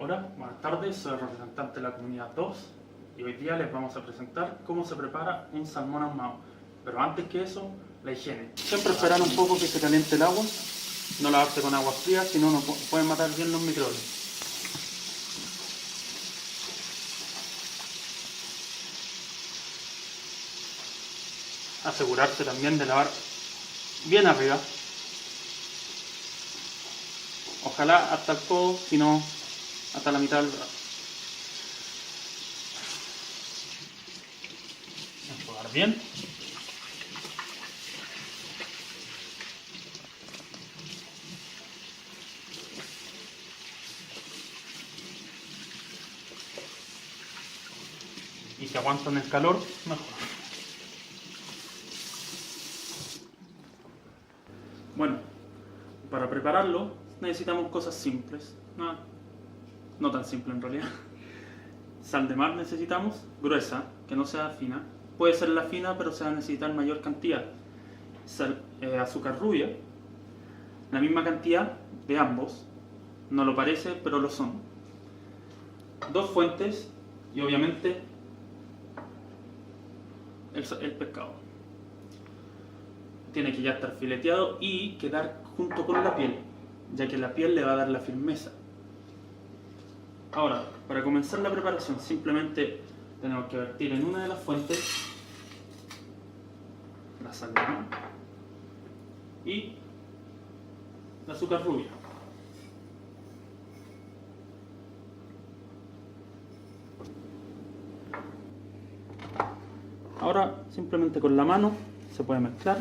Hola, buenas tardes, soy el representante de la comunidad 2 y hoy día les vamos a presentar cómo se prepara un salmón ahumado. Pero antes que eso, la higiene. Siempre esperar un poco que se caliente el agua, no lavarse con agua fría, si no, no pueden matar bien los microbios. Asegurarse también de lavar bien arriba. Ojalá hasta el codo, si no hasta la mitad del brazo. Enjuagar bien. Y si aguantan el calor, mejor. Bueno, para prepararlo necesitamos cosas simples, no tan simple en realidad. Sal de mar necesitamos, gruesa, que no sea fina. Puede ser la fina, pero se va a necesitar mayor cantidad. Azúcar rubia, la misma cantidad de ambos. No lo parece, pero lo son. 2 fuentes y obviamente el pescado. Tiene que ya estar fileteado y quedar junto con la piel, ya que la piel le va a dar la firmeza. Ahora, para comenzar la preparación, simplemente tenemos que vertir en una de las fuentes la sal de mar y el azúcar rubia. Ahora, simplemente con la mano se puede mezclar.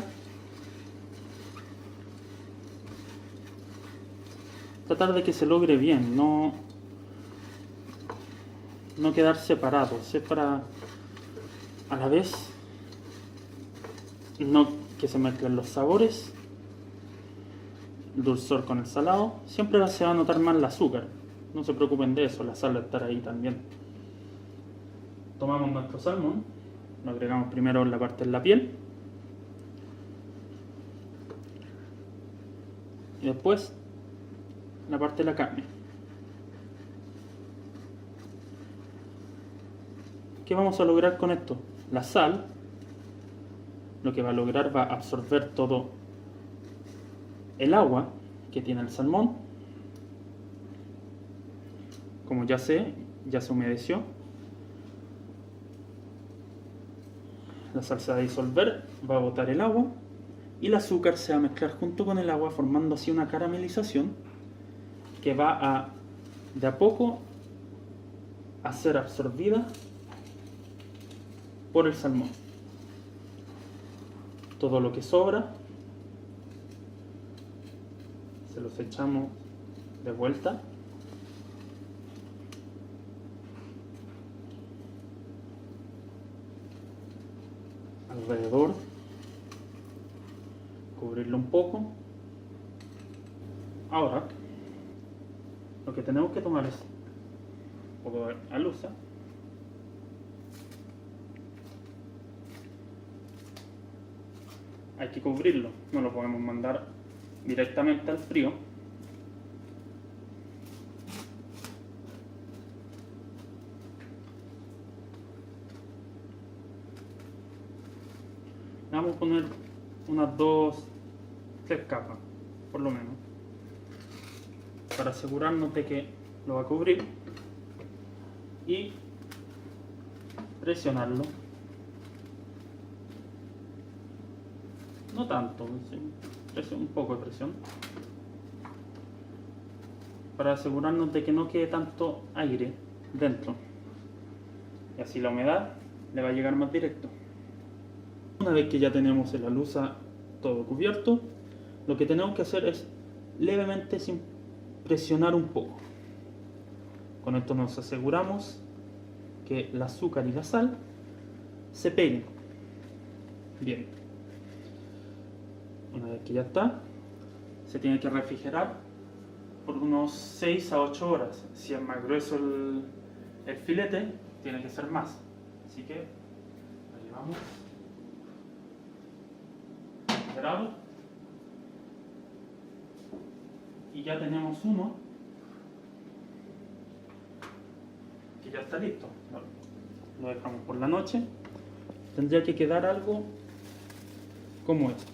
Tratar de que se logre bien, no quedar separados, es para a la vez no que se mezclen los sabores, el dulzor con el salado. Siempre se va a notar más el azúcar, no se preocupen de eso, la sal va a estar ahí también. Tomamos nuestro salmón, lo agregamos primero en la parte de la piel y después la parte de la carne. ¿Qué vamos a lograr con esto? La sal, lo que va a lograr, va a absorber todo el agua que tiene el salmón. Como ya se humedeció, la sal se va a disolver, va a botar el agua y el azúcar se va a mezclar junto con el agua, formando así una caramelización que va de a poco a ser absorbida por el salmón. Todo lo que sobra se los echamos de vuelta alrededor, cubrirlo un poco. Ahora lo que tenemos que tomar es un poco de alusa. Hay que cubrirlo, no lo podemos mandar directamente al frío. Vamos a poner unas 2, 3 capas, por lo menos, para asegurarnos de que lo va a cubrir y presionarlo. No tanto, un poco de presión, para asegurarnos de que no quede tanto aire dentro y así la humedad le va a llegar más directo. Una vez que ya tenemos el alusa todo cubierto, lo que tenemos que hacer es levemente presionar un poco. Con esto nos aseguramos que el azúcar y la sal se peguen bien. Una vez que ya está, se tiene que refrigerar por unos 6 a 8 horas. Si es más grueso el filete, tiene que ser más. Así que lo llevamos refrigerado y ya tenemos uno que ya está listo. Lo dejamos por la noche. Tendría que quedar algo como esto.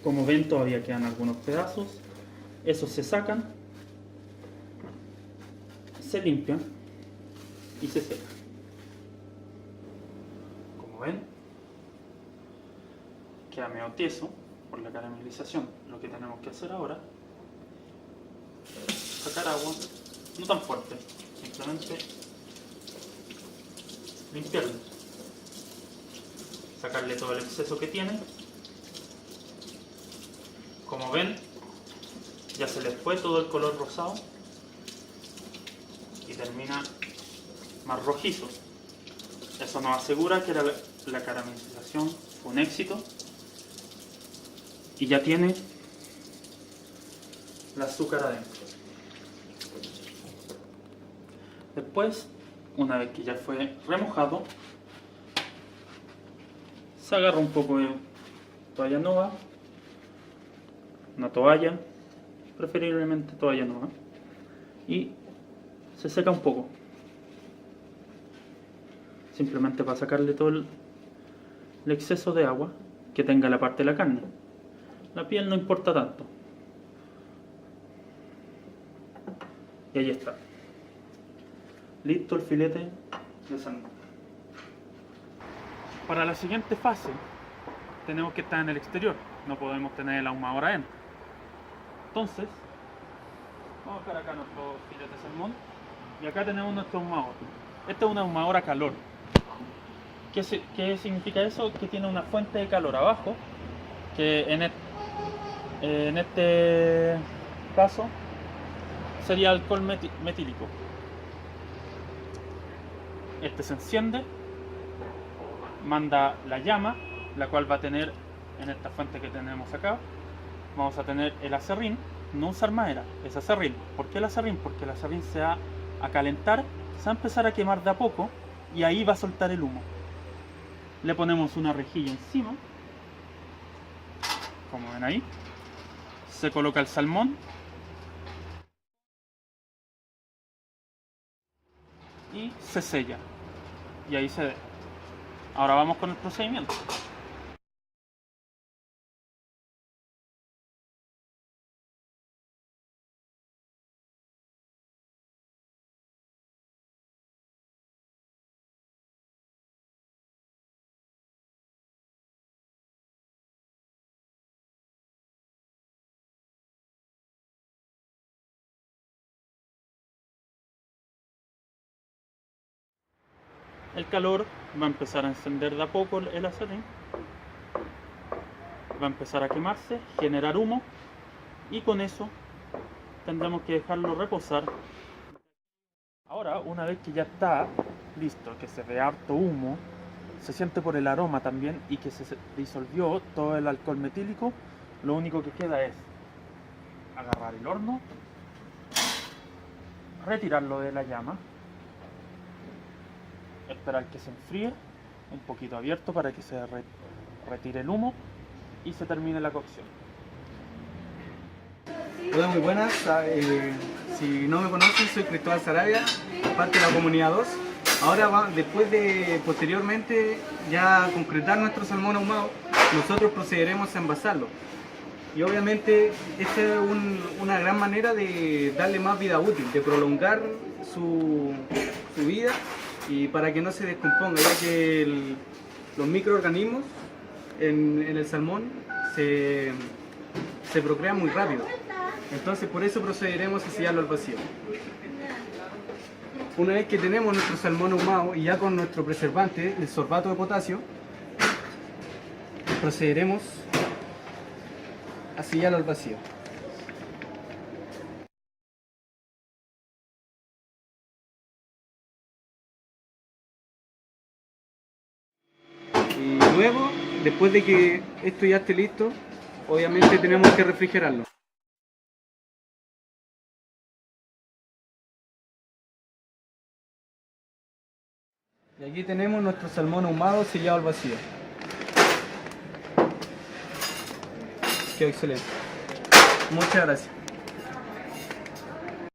Como ven, todavía quedan algunos pedazos. Esos se sacan, se limpian y se secan. Como ven, queda medio tieso por la caramelización. Lo que tenemos que hacer ahora es sacar agua, no tan fuerte, simplemente limpiarlo, sacarle todo el exceso que tiene. Como ven, ya se les fue todo el color rosado y termina más rojizo. Eso nos asegura que la caramelización fue un éxito y ya tiene el azúcar adentro. Después, una vez que ya fue remojado, se agarra un poco de toalla Nova, una toalla, preferiblemente toalla Nova, y se seca un poco, simplemente para sacarle todo el exceso de agua que tenga la parte de la carne. La piel no importa tanto. Y ahí está, listo el filete de salmón. Para la siguiente fase tenemos que estar en el exterior, no podemos tener el ahumador adentro. Entonces vamos a dejar acá nuestro filete de salmón y acá tenemos nuestro ahumador. Este es un ahumador a calor. ¿Qué significa eso? Que tiene una fuente de calor abajo, que en este caso sería alcohol metílico. Este se enciende, manda la llama, la cual va a tener en esta fuente que tenemos acá. Vamos a tener el aserrín, no usar madera, es aserrín. ¿Por qué el aserrín? Porque el aserrín se va a calentar, se va a empezar a quemar de a poco y ahí va a soltar el humo. Le ponemos una rejilla encima, como ven ahí. Se coloca el salmón y se sella. Y ahí se ve. Ahora vamos con el procedimiento. El calor va a empezar a encender de a poco el aserrín, va a empezar a quemarse, generar humo, y con eso tendremos que dejarlo reposar. Ahora, una vez que ya está listo, que se ve harto humo, se siente por el aroma también y que se disolvió todo el alcohol metílico, lo único que queda es agarrar el horno, retirarlo de la llama, esperar que se enfríe, un poquito abierto para que se retire el humo y se termine la cocción. Hola, muy buenas. Si no me conocen, soy Cristóbal Sarabia, parte de la comunidad 2. Ahora, posteriormente, ya concretar nuestro salmón ahumado, nosotros procederemos a envasarlo. Y obviamente, esta es una gran manera de darle más vida útil, de prolongar su vida y para que no se descomponga, ya que los microorganismos en el salmón se procrean muy rápido. Entonces por eso procederemos a sellarlo al vacío. Una vez que tenemos nuestro salmón ahumado y ya con nuestro preservante, el sorbato de potasio, procederemos a sellarlo al vacío. Y luego, después de que esto ya esté listo, obviamente tenemos que refrigerarlo. Y aquí tenemos nuestro salmón ahumado sellado al vacío. Qué excelente. Muchas gracias.